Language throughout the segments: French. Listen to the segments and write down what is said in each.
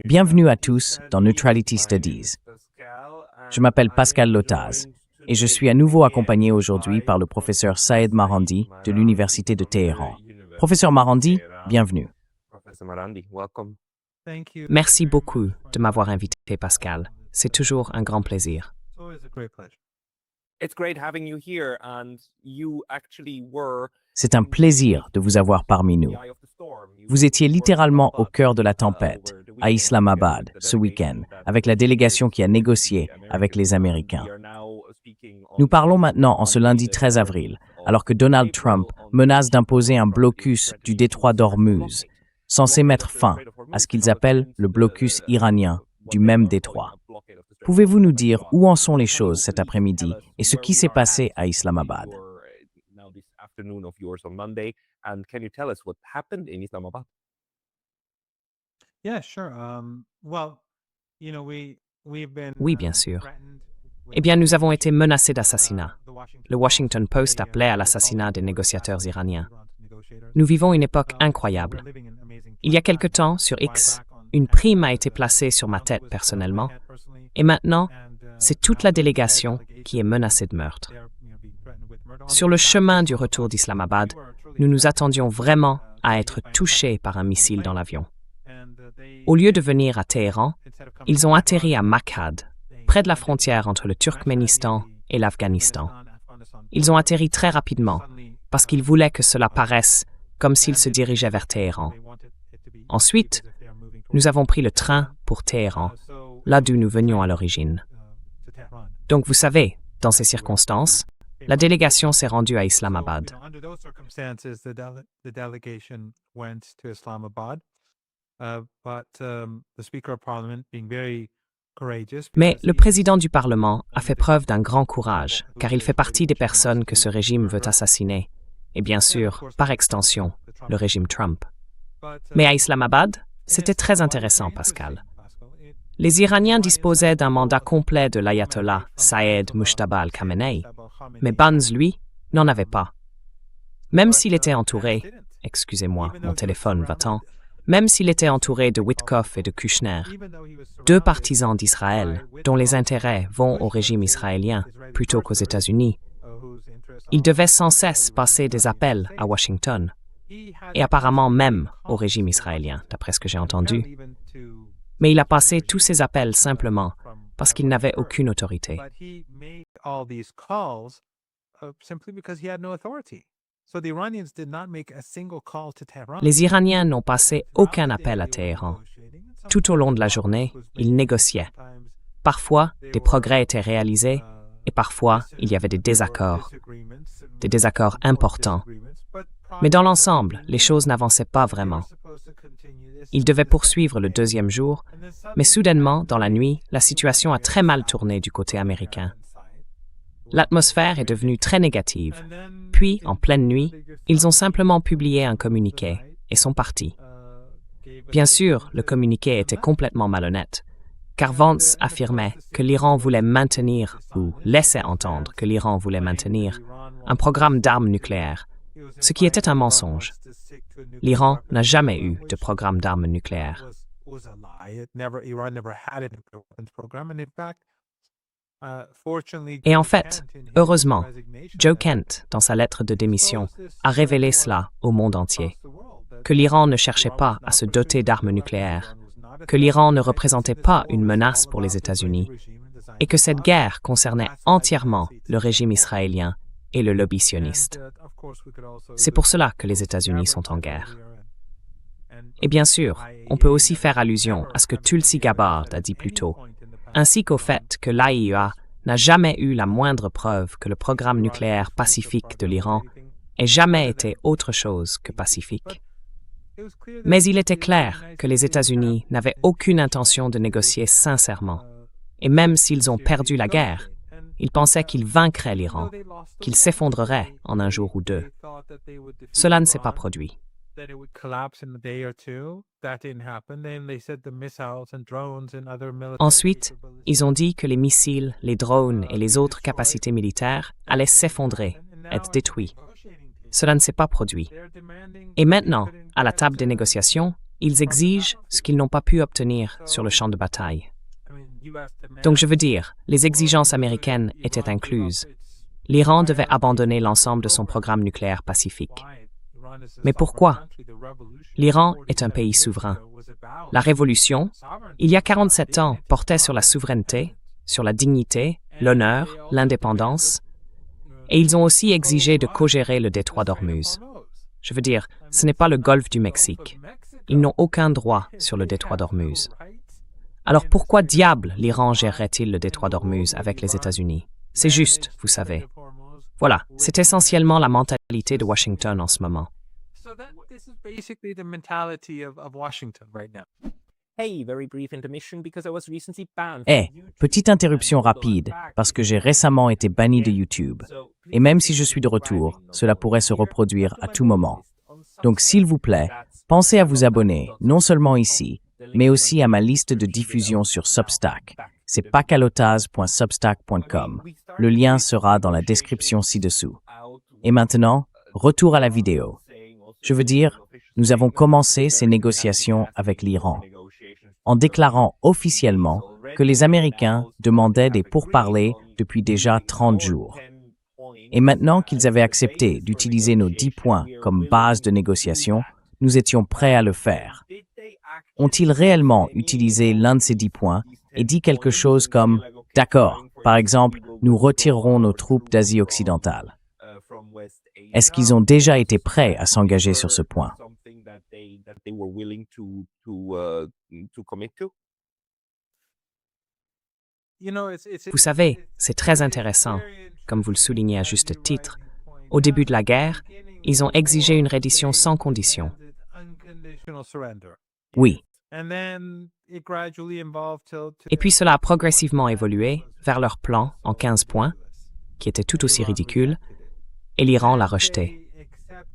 Bienvenue à tous dans Neutrality Studies. Je m'appelle Pascal Lotaz et je suis à nouveau accompagné aujourd'hui par le professeur Saed Marandi de l'Université de Téhéran. Professeur Marandi, bienvenue. Merci beaucoup de m'avoir invité, Pascal. C'est toujours un grand plaisir. C'est un plaisir de vous avoir parmi nous. Vous étiez littéralement au cœur de la tempête, à Islamabad, ce week-end, avec la délégation qui a négocié avec les Américains. Nous parlons maintenant en ce lundi 13 avril, alors que Donald Trump menace d'imposer un blocus du détroit d'Ormuz, censé mettre fin à ce qu'ils appellent le blocus iranien du même détroit. Pouvez-vous nous dire où en sont les choses cet après-midi et ce qui s'est passé à Islamabad? Oui, bien sûr. Eh bien, nous avons été menacés d'assassinat. Le Washington Post appelait à l'assassinat des négociateurs iraniens. Nous vivons une époque incroyable. Il y a quelque temps, sur X, une prime a été placée sur ma tête personnellement, et maintenant, c'est toute la délégation qui est menacée de meurtre. Sur le chemin du retour d'Islamabad, nous nous attendions vraiment à être touchés par un missile dans l'avion. Au lieu de venir à Téhéran, ils ont atterri à Mashhad, près de la frontière entre le Turkménistan et l'Afghanistan. Ils ont atterri très rapidement, parce qu'ils voulaient que cela paraisse comme s'ils se dirigeaient vers Téhéran. Ensuite, nous avons pris le train pour Téhéran, là d'où nous venions à l'origine. Donc vous savez, dans ces circonstances, la délégation s'est rendue à Islamabad. Mais le président du Parlement a fait preuve d'un grand courage, car il fait partie des personnes que ce régime veut assassiner, et bien sûr, par extension, le régime Trump. Mais à Islamabad, c'était très intéressant, Pascal. Les Iraniens disposaient d'un mandat complet de l'ayatollah Saïd Mujtaba al-Khamenei, mais Banz, lui, n'en avait pas. Même s'il était entouré, excusez-moi, mon téléphone va-t-en, même s'il était entouré de Witkoff et de Kushner, deux partisans d'Israël dont les intérêts vont au régime israélien plutôt qu'aux États-Unis, il devait sans cesse passer des appels à Washington, et apparemment même au régime israélien, d'après ce que j'ai entendu. Mais il a passé tous ces appels simplement parce qu'il n'avait aucune autorité. Les Iraniens n'ont passé aucun appel à Téhéran. Tout au long de la journée, ils négociaient. Parfois, des progrès étaient réalisés et parfois, il y avait des désaccords importants. Mais dans l'ensemble, les choses n'avançaient pas vraiment. Ils devaient poursuivre le deuxième jour, mais soudainement, dans la nuit, la situation a très mal tourné du côté américain. L'atmosphère est devenue très négative. Puis, en pleine nuit, ils ont simplement publié un communiqué et sont partis. Bien sûr, le communiqué était complètement malhonnête, car Vance affirmait que l'Iran voulait maintenir, ou laissait entendre que l'Iran voulait maintenir, un programme d'armes nucléaires, ce qui était un mensonge. L'Iran n'a jamais eu de programme d'armes nucléaires. Et en fait, heureusement, Joe Kent, dans sa lettre de démission, a révélé cela au monde entier, que l'Iran ne cherchait pas à se doter d'armes nucléaires, que l'Iran ne représentait pas une menace pour les États-Unis, et que cette guerre concernait entièrement le régime israélien et le lobby sioniste. C'est pour cela que les États-Unis sont en guerre. Et bien sûr, on peut aussi faire allusion à ce que Tulsi Gabbard a dit plus tôt, ainsi qu'au fait que l'AIEA n'a jamais eu la moindre preuve que le programme nucléaire pacifique de l'Iran ait jamais été autre chose que pacifique. Mais il était clair que les États-Unis n'avaient aucune intention de négocier sincèrement, et même s'ils ont perdu la guerre, ils pensaient qu'ils vaincraient l'Iran, qu'il s'effondrerait en un jour ou deux. Cela ne s'est pas produit. Ensuite, ils ont dit que les missiles, les drones et les autres capacités militaires allaient s'effondrer, être détruits. Cela ne s'est pas produit. Et maintenant, à la table des négociations, ils exigent ce qu'ils n'ont pas pu obtenir sur le champ de bataille. Donc je veux dire, les exigences américaines étaient incluses. L'Iran devait abandonner l'ensemble de son programme nucléaire pacifique. Mais pourquoi? L'Iran est un pays souverain. La révolution, il y a 47 ans, portait sur la souveraineté, sur la dignité, l'honneur, l'indépendance, et ils ont aussi exigé de co-gérer le détroit d'Ormuz. Je veux dire, ce n'est pas le golfe du Mexique. Ils n'ont aucun droit sur le détroit d'Ormuz. Alors pourquoi diable l'Iran gérerait-il le détroit d'Ormuz avec les États-Unis? C'est juste, vous savez. Voilà, c'est essentiellement la mentalité de Washington en ce moment. Petite interruption rapide, parce que j'ai récemment été banni de YouTube. Et même si je suis de retour, cela pourrait se reproduire à tout moment. Donc s'il vous plaît, pensez à vous abonner, non seulement ici, mais aussi à ma liste de diffusion sur Substack. C'est pacalotaz.substack.com. Le lien sera dans la description ci-dessous. Et maintenant, retour à la vidéo. Je veux dire, nous avons commencé ces négociations avec l'Iran, en déclarant officiellement que les Américains demandaient des pourparlers depuis déjà 30 jours. Et maintenant qu'ils avaient accepté d'utiliser nos 10 points comme base de négociation, nous étions prêts à le faire. Ont-ils réellement utilisé l'un de ces 10 points et dit quelque chose comme « D'accord, par exemple, nous retirerons nos troupes d'Asie occidentale ». Est-ce qu'ils ont déjà été prêts à s'engager sur ce point? Vous savez, c'est très intéressant, comme vous le soulignez à juste titre. Au début de la guerre, ils ont exigé une reddition sans condition. Oui. Et puis cela a progressivement évolué vers leur plan en 15 points, qui était tout aussi ridicule, et l'Iran l'a rejeté.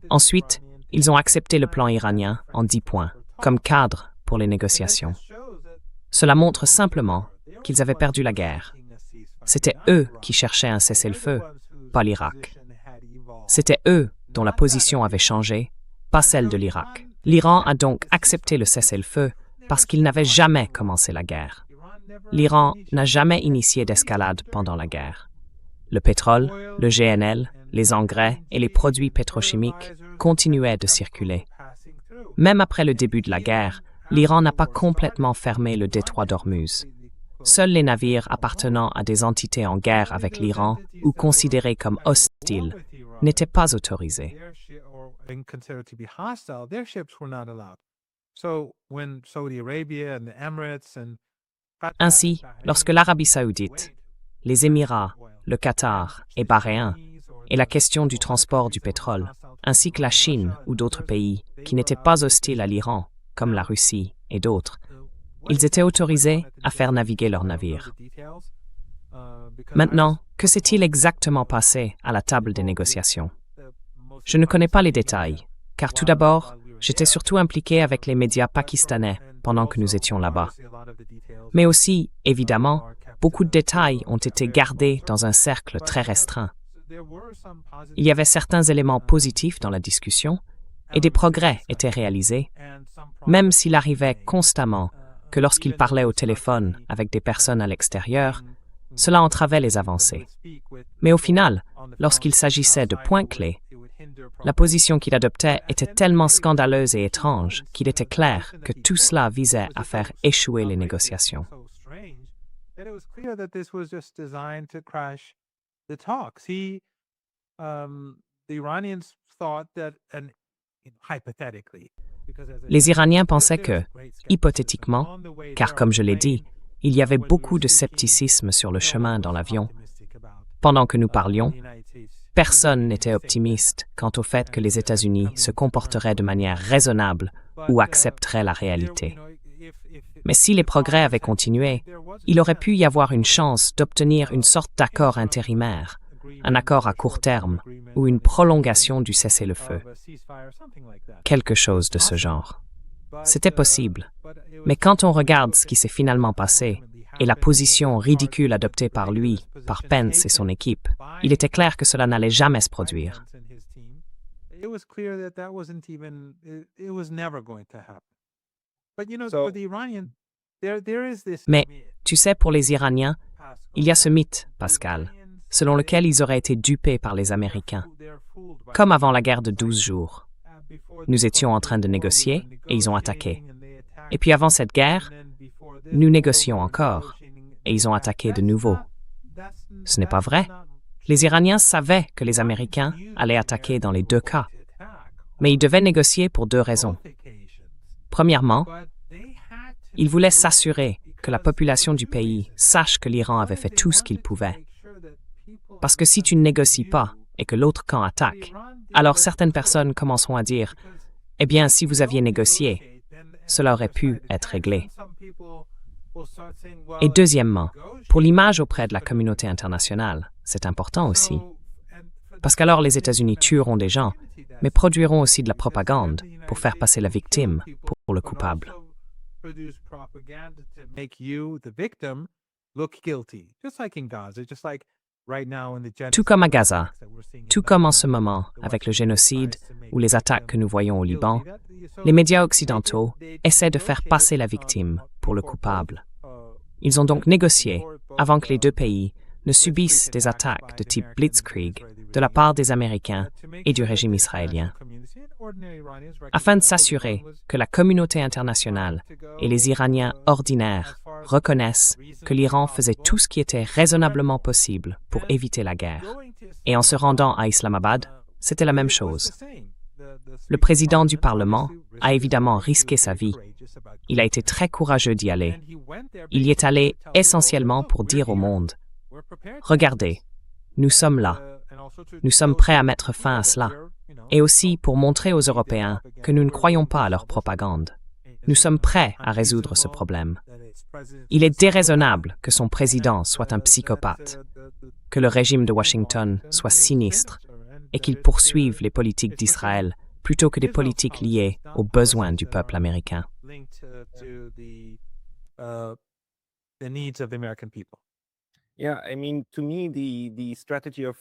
Ensuite, ils ont accepté le plan iranien en 10 points, comme cadre pour les négociations. Cela montre simplement qu'ils avaient perdu la guerre. C'était eux qui cherchaient un cessez-le-feu, pas l'Irak. C'était eux dont la position avait changé, pas celle de l'Irak. L'Iran a donc accepté le cessez-le-feu parce qu'il n'avait jamais commencé la guerre. L'Iran n'a jamais initié d'escalade pendant la guerre. Le pétrole, le GNL, les engrais et les produits pétrochimiques continuaient de circuler. Même après le début de la guerre, l'Iran n'a pas complètement fermé le détroit d'Ormuz. Seuls les navires appartenant à des entités en guerre avec l'Iran ou considérés comme hostiles n'étaient pas autorisés. Ainsi, lorsque l'Arabie saoudite, les Émirats, le Qatar et Bahreïn, et la question du transport du pétrole, ainsi que la Chine ou d'autres pays qui n'étaient pas hostiles à l'Iran, comme la Russie et d'autres, ils étaient autorisés à faire naviguer leurs navires. Maintenant, que s'est-il exactement passé à la table des négociations? Je ne connais pas les détails, car tout d'abord, j'étais surtout impliqué avec les médias pakistanais pendant que nous étions là-bas. Mais aussi, évidemment, beaucoup de détails ont été gardés dans un cercle très restreint. Il y avait certains éléments positifs dans la discussion et des progrès étaient réalisés, même s'il arrivait constamment que lorsqu'il parlait au téléphone avec des personnes à l'extérieur, cela entravait les avancées. Mais au final, lorsqu'il s'agissait de points clés, la position qu'il adoptait était tellement scandaleuse et étrange qu'il était clair que tout cela visait à faire échouer les négociations. Les Iraniens pensaient que, hypothétiquement, car comme je l'ai dit, il y avait beaucoup de scepticisme sur le chemin dans l'avion, pendant que nous parlions, personne n'était optimiste quant au fait que les États-Unis se comporteraient de manière raisonnable ou accepteraient la réalité. Mais si les progrès avaient continué, il aurait pu y avoir une chance d'obtenir une sorte d'accord intérimaire, un accord à court terme ou une prolongation du cessez-le-feu. Quelque chose de ce genre. C'était possible. Mais quand on regarde ce qui s'est finalement passé et la position ridicule adoptée par lui, par Pence et son équipe, il était clair que cela n'allait jamais se produire. Mais, tu sais, pour les Iraniens, il y a ce mythe, Pascal, selon lequel ils auraient été dupés par les Américains, comme avant la guerre de 12 jours. Nous étions en train de négocier et ils ont attaqué. Et puis avant cette guerre, nous négocions encore et ils ont attaqué de nouveau. Ce n'est pas vrai. Les Iraniens savaient que les Américains allaient attaquer dans les deux cas. Mais ils devaient négocier pour deux raisons. Premièrement, ils voulaient s'assurer que la population du pays sache que l'Iran avait fait tout ce qu'il pouvait. Parce que si tu ne négocies pas et que l'autre camp attaque, alors certaines personnes commenceront à dire « Eh bien, si vous aviez négocié, cela aurait pu être réglé. » Et deuxièmement, pour l'image auprès de la communauté internationale, c'est important aussi. Parce qu'alors les États-Unis tueront des gens, mais produiront aussi de la propagande pour faire passer la victime pour le coupable. Tout comme à Gaza, tout comme en ce moment avec le génocide ou les attaques que nous voyons au Liban, les médias occidentaux essaient de faire passer la victime pour le coupable. Ils ont donc négocié avant que les deux pays ne subissent des attaques de type Blitzkrieg de la part des Américains et du régime israélien, afin de s'assurer que la communauté internationale et les Iraniens ordinaires reconnaissent que l'Iran faisait tout ce qui était raisonnablement possible pour éviter la guerre. Et en se rendant à Islamabad, c'était la même chose. Le président du Parlement a évidemment risqué sa vie. Il a été très courageux d'y aller. Il y est allé essentiellement pour dire au monde « Regardez, nous sommes là. Nous sommes prêts à mettre fin à cela. » Et aussi pour montrer aux Européens que nous ne croyons pas à leur propagande. Nous sommes prêts à résoudre ce problème. Il est déraisonnable que son président soit un psychopathe, que le régime de Washington soit sinistre et qu'il poursuive les politiques d'Israël plutôt que des politiques liées aux besoins du peuple américain.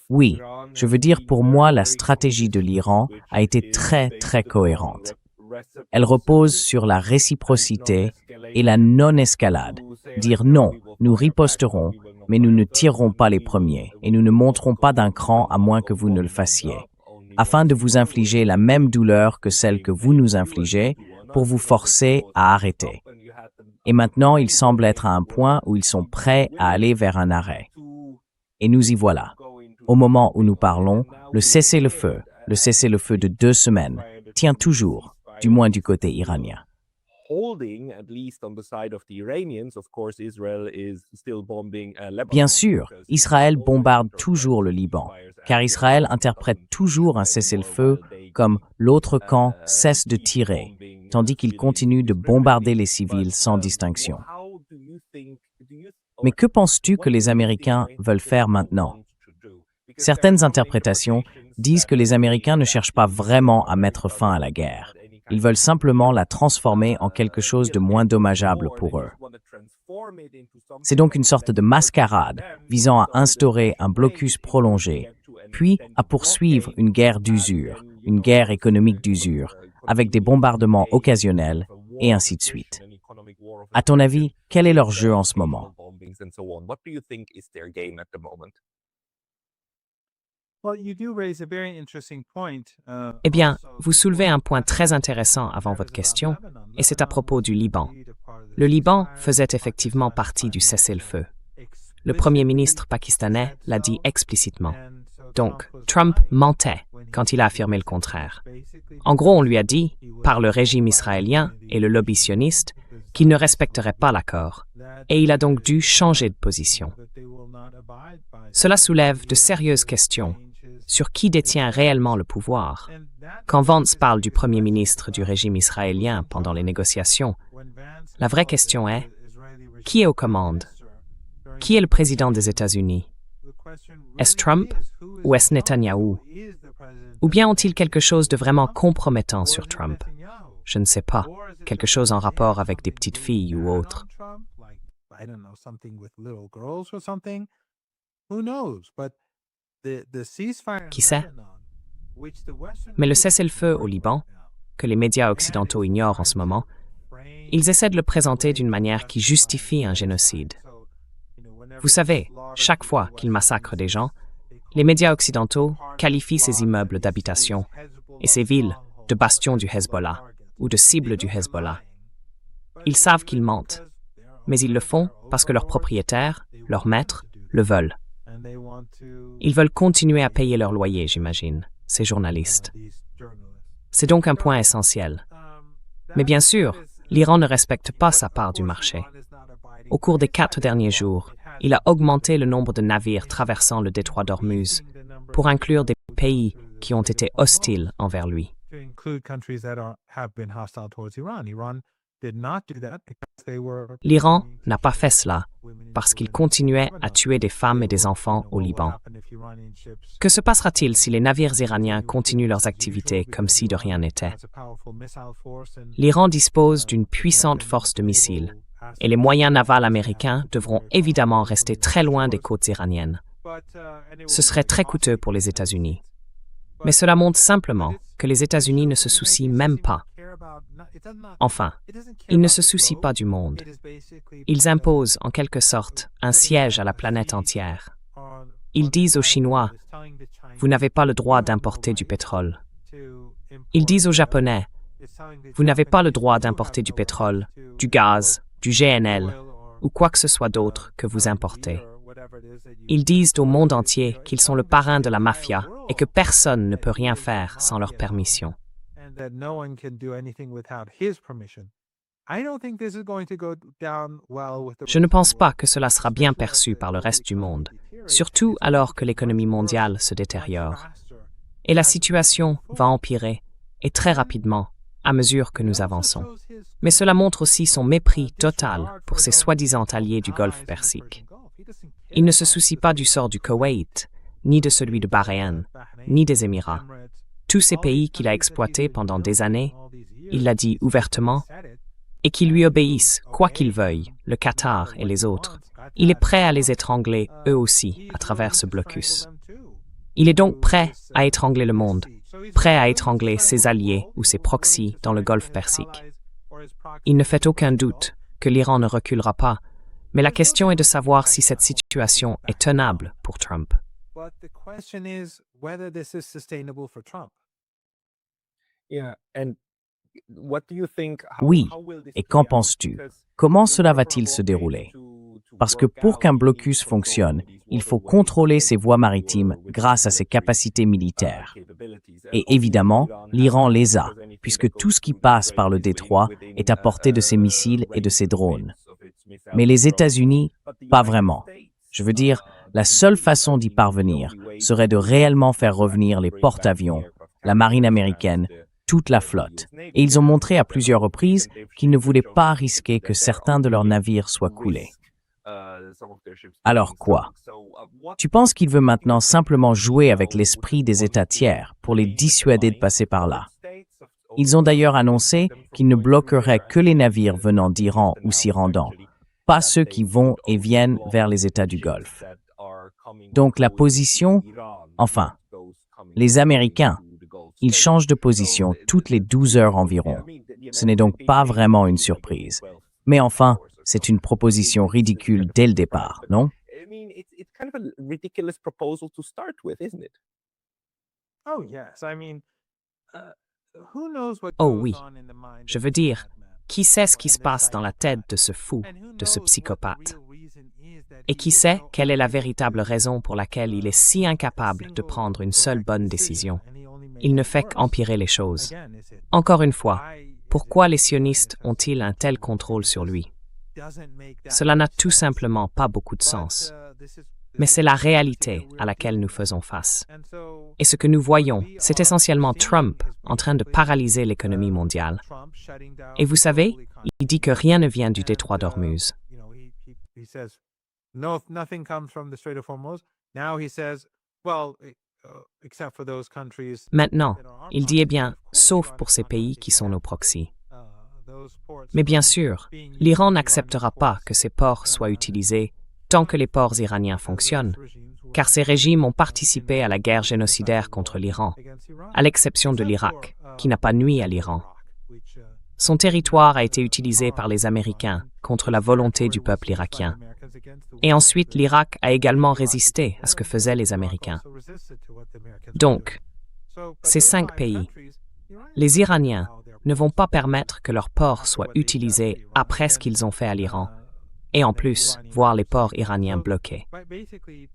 Oui, je veux dire pour moi, la stratégie de l'Iran a été très, très cohérente. Elle repose sur la réciprocité et la non-escalade. Dire non, nous riposterons, mais nous ne tirerons pas les premiers et nous ne monterons pas d'un cran à moins que vous ne le fassiez, afin de vous infliger la même douleur que celle que vous nous infligez pour vous forcer à arrêter. Et maintenant, ils semblent être à un point où ils sont prêts à aller vers un arrêt. Et nous y voilà. Au moment où nous parlons, le cessez-le-feu de 2 semaines, tient toujours, du moins du côté iranien. Bien sûr, Israël bombarde toujours le Liban, car Israël interprète toujours un cessez-le-feu comme l'autre camp cesse de tirer, tandis qu'il continue de bombarder les civils sans distinction. Mais que penses-tu que les Américains veulent faire maintenant? Certaines interprétations disent que les Américains ne cherchent pas vraiment à mettre fin à la guerre. Ils veulent simplement la transformer en quelque chose de moins dommageable pour eux. C'est donc une sorte de mascarade visant à instaurer un blocus prolongé, puis à poursuivre une guerre d'usure, une guerre économique d'usure, avec des bombardements occasionnels, et ainsi de suite. À ton avis, quel est leur jeu en ce moment? Eh bien, vous soulevez un point très intéressant avant votre question, et c'est à propos du Liban. Le Liban faisait effectivement partie du cessez-le-feu. Le Premier ministre pakistanais l'a dit explicitement. Donc, Trump mentait quand il a affirmé le contraire. En gros, on lui a dit, par le régime israélien et le lobby sioniste, qu'il ne respecterait pas l'accord, et il a donc dû changer de position. Cela soulève de sérieuses questions sur qui détient réellement le pouvoir. Quand Vance parle du Premier ministre du régime israélien pendant les négociations, la vraie question est, qui est aux commandes? Qui est le président des États-Unis? Est-ce Trump ou est-ce Netanyahou? Ou bien ont-ils quelque chose de vraiment compromettant sur Trump? Je ne sais pas, quelque chose en rapport avec des petites filles ou autre. Qui sait? Mais le cessez-le-feu au Liban, que les médias occidentaux ignorent en ce moment, Ils essaient de le présenter d'une manière qui justifie un génocide. Vous savez, chaque fois qu'ils massacrent des gens, les médias occidentaux qualifient ces immeubles d'habitation et ces villes de bastions du Hezbollah ou de cibles du Hezbollah. Ils savent qu'ils mentent, mais ils le font parce que leurs propriétaires, leurs maîtres, le veulent. Ils veulent continuer à payer leur loyer, j'imagine, ces journalistes. C'est donc un point essentiel. Mais bien sûr, l'Iran ne respecte pas sa part du marché. Au cours des 4 derniers jours, il a augmenté le nombre de navires traversant le détroit d'Ormuz pour inclure des pays qui ont été hostiles envers lui. L'Iran n'a pas fait cela parce qu'il continuait à tuer des femmes et des enfants au Liban. Que se passera-t-il si les navires iraniens continuent leurs activités comme si de rien n'était? L'Iran dispose d'une puissante force de missiles et les moyens navals américains devront évidemment rester très loin des côtes iraniennes. Ce serait très coûteux pour les États-Unis. Mais cela montre simplement que les États-Unis ne se soucient même pas. Enfin, ils ne se soucient pas du monde. Ils imposent, en quelque sorte, un siège à la planète entière. Ils disent aux Chinois, « Vous n'avez pas le droit d'importer du pétrole. » Ils disent aux Japonais, « Vous n'avez pas le droit d'importer du pétrole, du gaz, du GNL ou quoi que ce soit d'autre que vous importez. » Ils disent au monde entier qu'ils sont le parrain de la mafia et que personne ne peut rien faire sans leur permission. Je ne pense pas que cela sera bien perçu par le reste du monde, surtout alors que l'économie mondiale se détériore. Et la situation va empirer, et très rapidement, à mesure que nous avançons. Mais cela montre aussi son mépris total pour ses soi-disant alliés du Golfe Persique. Il ne se soucie pas du sort du Koweït, ni de celui de Bahreïn, ni des Émirats. Tous ces pays qu'il a exploités pendant des années, il l'a dit ouvertement, et qui lui obéissent, quoi qu'ils veuillent, le Qatar et les autres. Il est prêt à les étrangler, eux aussi, à travers ce blocus. Il est donc prêt à étrangler le monde, prêt à étrangler ses alliés ou ses proxys dans le Golfe Persique. Il ne fait aucun doute que l'Iran ne reculera pas, mais la question est de savoir si cette situation est tenable pour Trump. Oui, et qu'en penses-tu? Comment cela va-t-il se dérouler? Parce que pour qu'un blocus fonctionne, il faut contrôler ses voies maritimes grâce à ses capacités militaires. Et évidemment, l'Iran les a, puisque tout ce qui passe par le détroit est à portée de ses missiles et de ses drones. Mais les États-Unis, pas vraiment. Je veux dire, la seule façon d'y parvenir serait de réellement faire revenir les porte-avions, la marine américaine, toute la flotte. Et ils ont montré à plusieurs reprises qu'ils ne voulaient pas risquer que certains de leurs navires soient coulés. Alors quoi? Tu penses qu'il veut maintenant simplement jouer avec l'esprit des États tiers pour les dissuader de passer par là? Ils ont d'ailleurs annoncé qu'ils ne bloqueraient que les navires venant d'Iran ou s'y rendant, pas ceux qui vont et viennent vers les États du Golfe. Donc la position, enfin, les Américains, ils changent de position toutes les 12 heures environ. Ce n'est donc pas vraiment une surprise. Mais enfin, c'est une proposition ridicule dès le départ, non? Oh oui, je veux dire, qui sait ce qui se passe dans la tête de ce fou, de ce psychopathe? Et qui sait quelle est la véritable raison pour laquelle il est si incapable de prendre une seule bonne décision? Il ne fait qu'empirer les choses. Encore une fois, pourquoi les sionistes ont-ils un tel contrôle sur lui? Cela n'a tout simplement pas beaucoup de sens. Mais c'est la réalité à laquelle nous faisons face. Et ce que nous voyons, c'est essentiellement Trump en train de paralyser l'économie mondiale. Et vous savez, il dit que rien ne vient du détroit d'Ormuz. Maintenant, il dit, eh bien, sauf pour ces pays qui sont nos proxys. Mais bien sûr, l'Iran n'acceptera pas que ces ports soient utilisés tant que les ports iraniens fonctionnent, car ces régimes ont participé à la guerre génocidaire contre l'Iran, à l'exception de l'Irak, qui n'a pas nui à l'Iran. Son territoire a été utilisé par les Américains contre la volonté du peuple irakien. Et ensuite, l'Irak a également résisté à ce que faisaient les Américains. Donc, ces 5 pays, les Iraniens ne vont pas permettre que leurs ports soient utilisés après ce qu'ils ont fait à l'Iran, et en plus, voir les ports iraniens bloqués.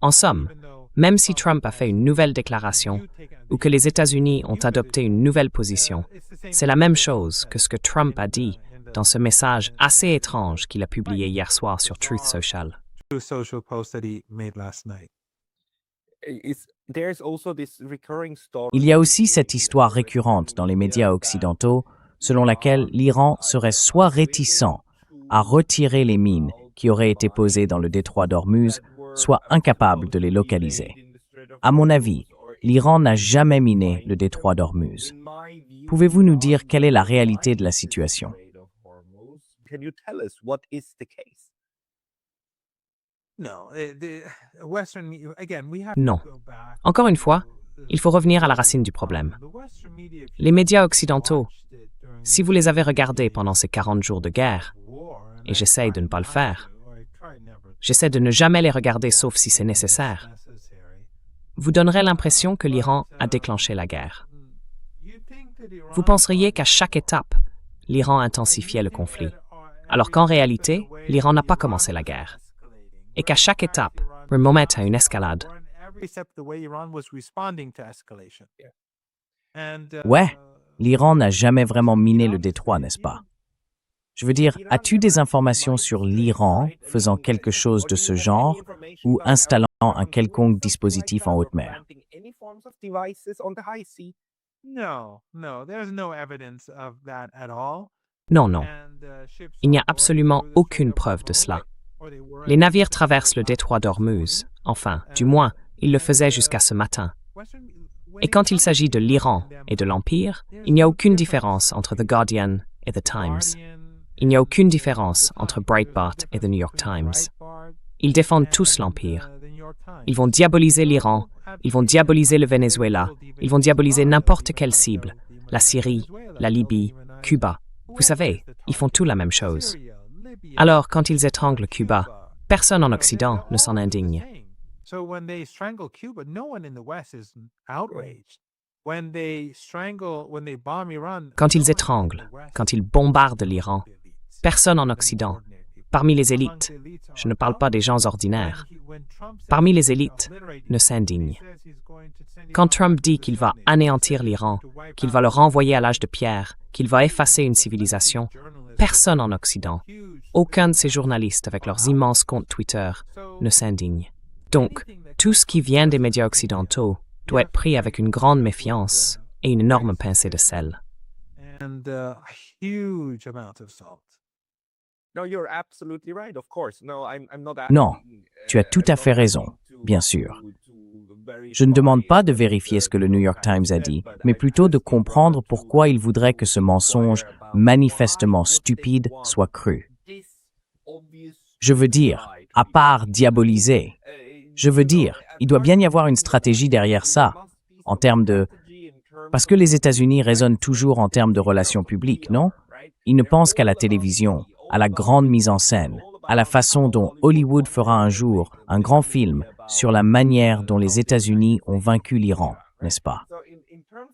En somme, même si Trump a fait une nouvelle déclaration ou que les États-Unis ont adopté une nouvelle position, c'est la même chose que ce que Trump a dit dans ce message assez étrange qu'il a publié hier soir sur Truth Social. Il y a aussi cette histoire récurrente dans les médias occidentaux selon laquelle l'Iran serait soit réticent à retirer les mines qui auraient été posées dans le détroit d'Ormuz, soit incapable de les localiser. À mon avis, l'Iran n'a jamais miné le détroit d'Ormuz. Pouvez-vous nous dire quelle est la réalité de la situation? Non. Encore une fois, il faut revenir à la racine du problème. Les médias occidentaux, si vous les avez regardés pendant ces 40 jours de guerre, et j'essaye de ne pas le faire, j'essaie de ne jamais les regarder sauf si c'est nécessaire, vous donnerez l'impression que l'Iran a déclenché la guerre. Vous penseriez qu'à chaque étape, l'Iran intensifiait le conflit, alors qu'en réalité, l'Iran n'a pas commencé la guerre. Et qu'à chaque étape, remonte à une escalade. Ouais, l'Iran n'a jamais vraiment miné le détroit, n'est-ce pas? Je veux dire, as-tu des informations sur l'Iran faisant quelque chose de ce genre ou installant un quelconque dispositif en haute mer? Non, non. Il n'y a absolument aucune preuve de cela. Les navires traversent le détroit d'Ormuz. Enfin, du moins, ils le faisaient jusqu'à ce matin. Et quand il s'agit de l'Iran et de l'Empire, il n'y a aucune différence entre The Guardian et The Times. Il n'y a aucune différence entre Breitbart et The New York Times. Ils défendent tous l'Empire. Ils vont diaboliser l'Iran, ils vont diaboliser le Venezuela, ils vont diaboliser n'importe quelle cible, la Syrie, la Libye, Cuba. Vous savez, ils font tout la même chose. Alors, quand ils étranglent Cuba, personne en Occident ne s'en indigne. Quand ils étranglent, quand ils bombardent l'Iran, personne en Occident, parmi les élites, je ne parle pas des gens ordinaires, parmi les élites, ne s'indigne. Quand Trump dit qu'il va anéantir l'Iran, qu'il va le renvoyer à l'âge de pierre, qu'il va effacer une civilisation, personne en Occident, aucun de ces journalistes avec leurs immenses comptes Twitter, ne s'indigne. Donc, tout ce qui vient des médias occidentaux doit être pris avec une grande méfiance et une énorme pincée de sel. Non, tu as tout à fait raison, bien sûr. Je ne demande pas de vérifier ce que le New York Times a dit, mais plutôt de comprendre pourquoi il voudrait que ce mensonge manifestement stupide soit cru. Je veux dire, à part diaboliser, il doit bien y avoir une stratégie derrière ça, en termes de... Parce que les États-Unis raisonnent toujours en termes de relations publiques, non? Ils ne pensent qu'à la télévision, à la grande mise en scène, à la façon dont Hollywood fera un jour un grand film sur la manière dont les États-Unis ont vaincu l'Iran, n'est-ce pas?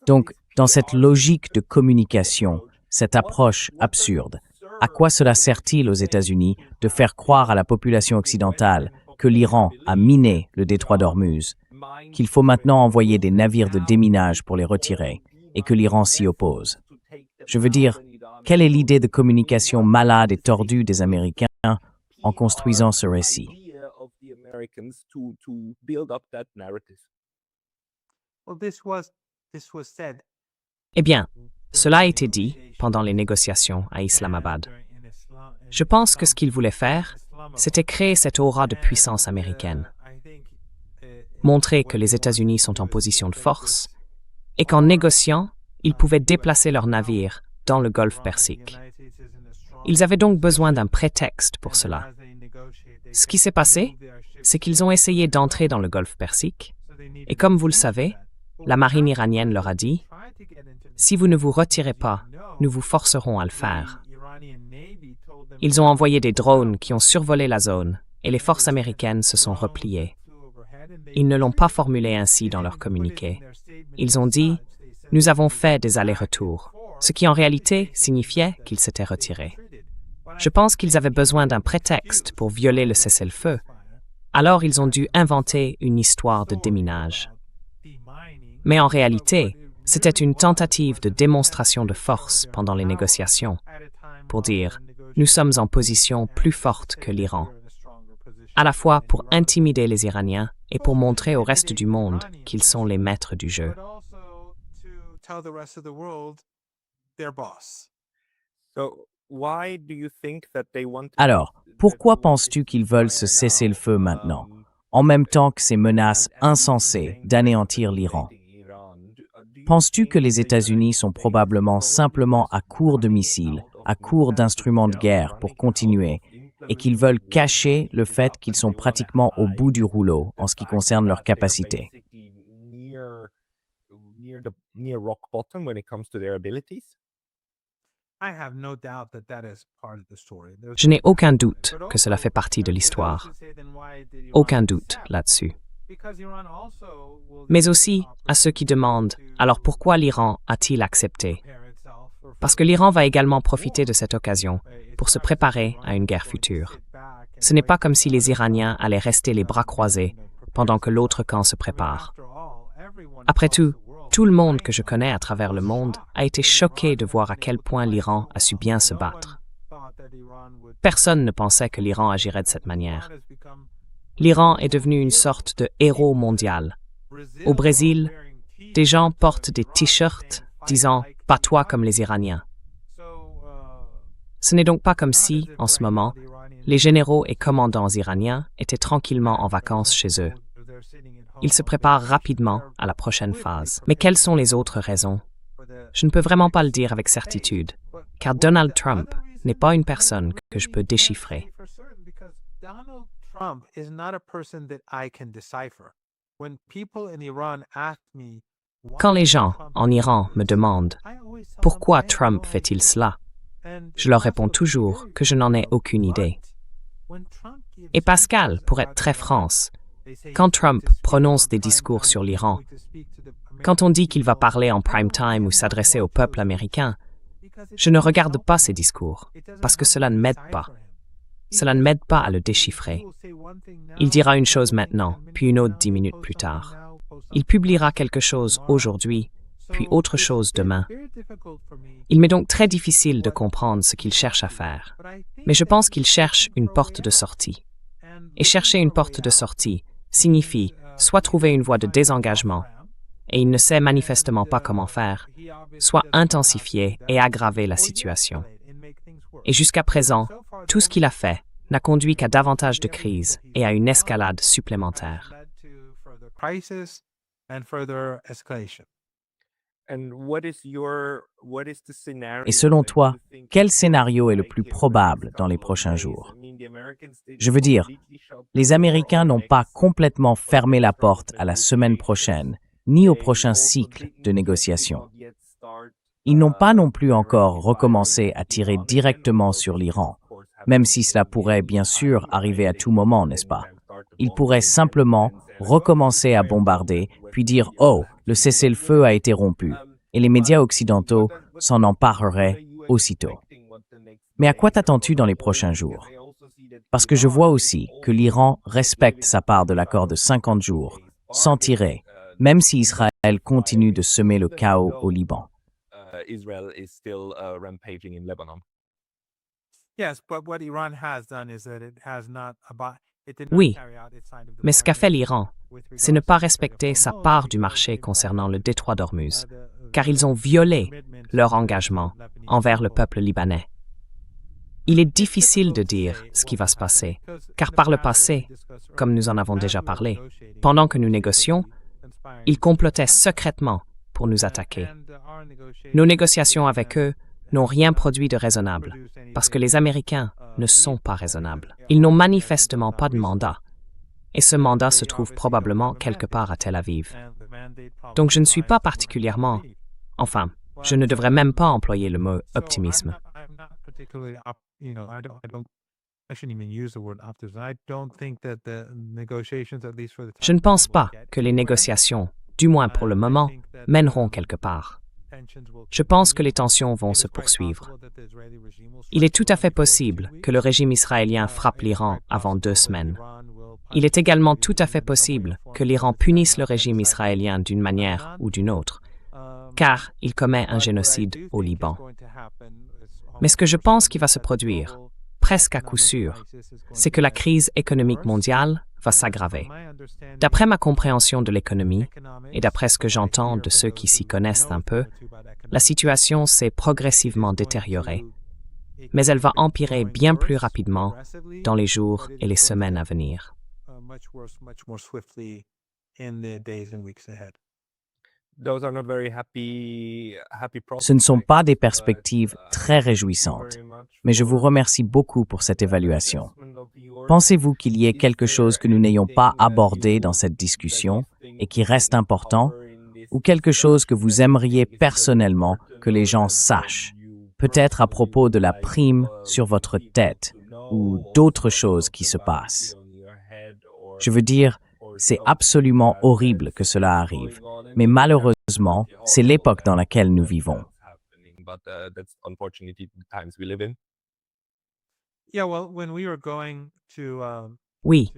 Donc, dans cette logique de communication, cette approche absurde, à quoi cela sert-il aux États-Unis de faire croire à la population occidentale que l'Iran a miné le détroit d'Ormuz, qu'il faut maintenant envoyer des navires de déminage pour les retirer et que l'Iran s'y oppose? Je veux dire, quelle est l'idée de communication malade et tordue des Américains en construisant ce récit? Eh bien, cela a été dit pendant les négociations à Islamabad. Je pense que ce qu'ils voulaient faire, c'était créer cette aura de puissance américaine, montrer que les États-Unis sont en position de force et qu'en négociant, ils pouvaient déplacer leurs navires dans le golfe Persique. Ils avaient donc besoin d'un prétexte pour cela. Ce qui s'est passé, c'est qu'ils ont essayé d'entrer dans le golfe Persique, et comme vous le savez, la marine iranienne leur a dit si vous ne vous retirez pas, nous vous forcerons à le faire. Ils ont envoyé des drones qui ont survolé la zone et les forces américaines se sont repliées. Ils ne l'ont pas formulé ainsi dans leur communiqué. Ils ont dit « Nous avons fait des allers-retours », ce qui en réalité signifiait qu'ils s'étaient retirés. Je pense qu'ils avaient besoin d'un prétexte pour violer le cessez-le-feu. Alors ils ont dû inventer une histoire de déminage. Mais en réalité, c'était une tentative de démonstration de force pendant les négociations, pour dire « Nous sommes en position plus forte que l'Iran », à la fois pour intimider les Iraniens et pour montrer au reste du monde qu'ils sont les maîtres du jeu. Alors, pourquoi penses-tu qu'ils veulent se cesser le feu maintenant, en même temps que ces menaces insensées d'anéantir l'Iran? Penses-tu que les États-Unis sont probablement simplement à court de missiles, à court d'instruments de guerre pour continuer, et qu'ils veulent cacher le fait qu'ils sont pratiquement au bout du rouleau en ce qui concerne leur capacité? Je n'ai aucun doute que cela fait partie de l'histoire. Aucun doute là-dessus. Mais aussi à ceux qui demandent « Alors pourquoi l'Iran a-t-il accepté ?» Parce que l'Iran va également profiter de cette occasion pour se préparer à une guerre future. Ce n'est pas comme si les Iraniens allaient rester les bras croisés pendant que l'autre camp se prépare. Après tout le monde que je connais à travers le monde a été choqué de voir à quel point l'Iran a su bien se battre. Personne ne pensait que l'Iran agirait de cette manière. L'Iran est devenu une sorte de héros mondial. Au Brésil, des gens portent des t-shirts disant « Bats-toi comme les Iraniens ». Ce n'est donc pas comme si, en ce moment, les généraux et commandants iraniens étaient tranquillement en vacances chez eux. Ils se préparent rapidement à la prochaine phase. Mais quelles sont les autres raisons? Je ne peux vraiment pas le dire avec certitude, car Donald Trump n'est pas une personne que je peux déchiffrer. Quand les gens en Iran me demandent « Pourquoi Trump fait-il cela ?» je leur réponds toujours que je n'en ai aucune idée. Et Pascal, pour être très France, quand Trump prononce des discours sur l'Iran, quand on dit qu'il va parler en prime time ou s'adresser au peuple américain, je ne regarde pas ces discours, parce que cela ne m'aide pas. Cela ne m'aide pas à le déchiffrer. Il dira une chose maintenant, puis une autre 10 minutes plus tard. Il publiera quelque chose aujourd'hui, puis autre chose demain. Il m'est donc très difficile de comprendre ce qu'il cherche à faire. Mais je pense qu'il cherche une porte de sortie. Et chercher une porte de sortie signifie soit trouver une voie de désengagement, et il ne sait manifestement pas comment faire, soit intensifier et aggraver la situation. Et jusqu'à présent, tout ce qu'il a fait n'a conduit qu'à davantage de crises et à une escalade supplémentaire. Et selon toi, quel scénario est le plus probable dans les prochains jours? Je veux dire, les Américains n'ont pas complètement fermé la porte à la semaine prochaine, ni au prochain cycle de négociations. Ils n'ont pas non plus encore recommencé à tirer directement sur l'Iran, même si cela pourrait bien sûr arriver à tout moment, n'est-ce pas? Ils pourraient simplement recommencer à bombarder, puis dire « Oh, le cessez-le-feu a été rompu », et les médias occidentaux s'en empareraient aussitôt. Mais à quoi t'attends-tu dans les prochains jours? Parce que je vois aussi que l'Iran respecte sa part de l'accord de 50 jours, sans tirer, même si Israël continue de semer le chaos au Liban. Oui, mais ce qu'a fait l'Iran, c'est ne pas respecter sa part du marché concernant le détroit d'Ormuz, car ils ont violé leur engagement envers le peuple libanais. Il est difficile de dire ce qui va se passer, car par le passé, comme nous en avons déjà parlé, pendant que nous négocions, ils complotaient secrètement pour nous attaquer. Nos négociations avec eux n'ont rien produit de raisonnable, parce que les Américains ne sont pas raisonnables. Ils n'ont manifestement pas de mandat, et ce mandat se trouve probablement quelque part à Tel Aviv. Donc je ne suis pas particulièrement, enfin, Je ne devrais même pas employer le mot optimisme. Je ne pense pas que les négociations, du moins pour le moment, mèneront quelque part. Je pense que les tensions vont se poursuivre. Il est tout à fait possible que le régime israélien frappe l'Iran avant 2 semaines. Il est également tout à fait possible que l'Iran punisse le régime israélien d'une manière ou d'une autre, car il commet un génocide au Liban. Mais ce que je pense qui va se produire, presque à coup sûr, c'est que la crise économique mondiale va s'aggraver. D'après ma compréhension de l'économie, et d'après ce que j'entends de ceux qui s'y connaissent un peu, la situation s'est progressivement détériorée, mais elle va empirer bien plus rapidement dans les jours et les semaines à venir. Ce ne sont pas des perspectives très réjouissantes, mais je vous remercie beaucoup pour cette évaluation. Pensez-vous qu'il y ait quelque chose que nous n'ayons pas abordé dans cette discussion et qui reste important, ou quelque chose que vous aimeriez personnellement que les gens sachent, peut-être à propos de la prime sur votre tête ou d'autres choses qui se passent? Je veux dire, c'est absolument horrible que cela arrive, mais malheureusement, c'est l'époque dans laquelle nous vivons. Oui,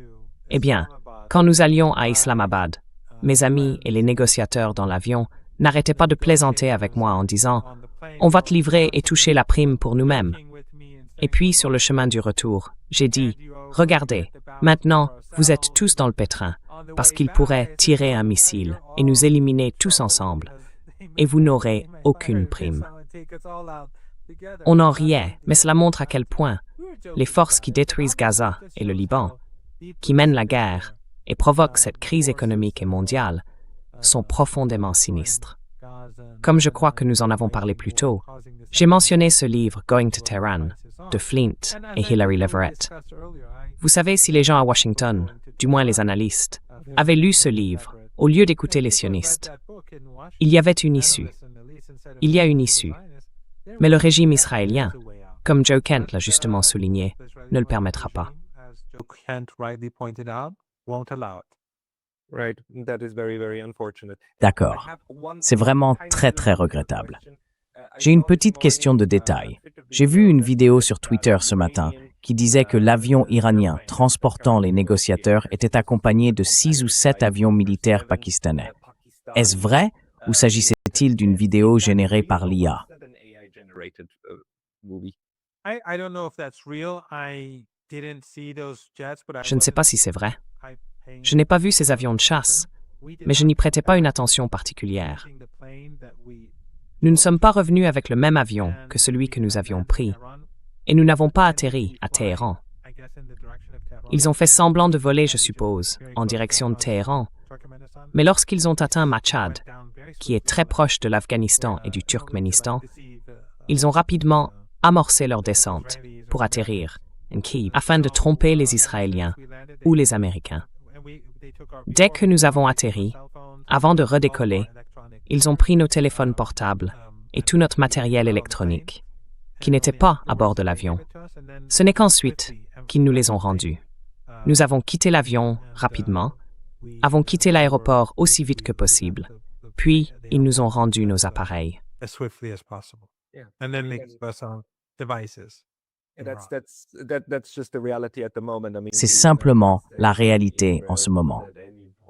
eh bien, quand nous allions à Islamabad, mes amis et les négociateurs dans l'avion n'arrêtaient pas de plaisanter avec moi en disant « On va te livrer et toucher la prime pour nous-mêmes ». Et puis, sur le chemin du retour, j'ai dit « Regardez, maintenant, vous êtes tous dans le pétrin, parce qu'ils pourraient tirer un missile et nous éliminer tous ensemble, et vous n'aurez aucune prime. » On en riait, mais cela montre à quel point les forces qui détruisent Gaza et le Liban, qui mènent la guerre et provoquent cette crise économique et mondiale, sont profondément sinistres. Comme je crois que nous en avons parlé plus tôt, j'ai mentionné ce livre Going to Tehran de Flint et Hilary Leverett. Vous savez, si les gens à Washington, du moins les analystes, avaient lu ce livre au lieu d'écouter les sionistes, il y avait une issue. Il y a une issue. Mais le régime israélien, comme Joe Kent l'a justement souligné, ne le permettra pas. D'accord. C'est vraiment très, très regrettable. J'ai une petite question de détail. J'ai vu une vidéo sur Twitter ce matin qui disait que l'avion iranien transportant les négociateurs était accompagné de 6 ou 7 avions militaires pakistanais. Est-ce vrai ou s'agissait-il d'une vidéo générée par l'IA? Je ne sais pas si c'est vrai. Je n'ai pas vu ces avions de chasse, mais je n'y prêtais pas une attention particulière. Nous ne sommes pas revenus avec le même avion que celui que nous avions pris, et nous n'avons pas atterri à Téhéran. Ils ont fait semblant de voler, je suppose, en direction de Téhéran, mais lorsqu'ils ont atteint Machhad, qui est très proche de l'Afghanistan et du Turkménistan, ils ont rapidement amorcé leur descente pour atterrir en Kiev afin de tromper les Israéliens ou les Américains. Dès que nous avons atterri, avant de redécoller, ils ont pris nos téléphones portables et tout notre matériel électronique, qui n'était pas à bord de l'avion. Ce n'est qu'ensuite qu'ils nous les ont rendus. Nous avons quitté l'avion rapidement, avons quitté l'aéroport aussi vite que possible, puis ils nous ont rendu nos appareils. C'est simplement la réalité en ce moment.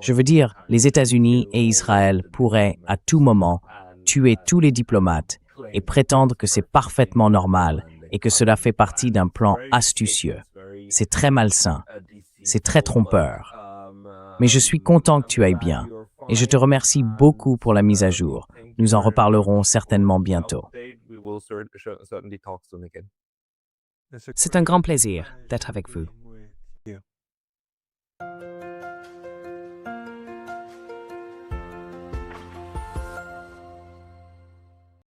Je veux dire, les États-Unis et Israël pourraient, à tout moment, tuer tous les diplomates et prétendre que c'est parfaitement normal et que cela fait partie d'un plan astucieux. C'est très malsain. C'est très trompeur. Mais je suis content que tu ailles bien et je te remercie beaucoup pour la mise à jour. Nous en reparlerons certainement bientôt. C'est un grand plaisir d'être avec vous.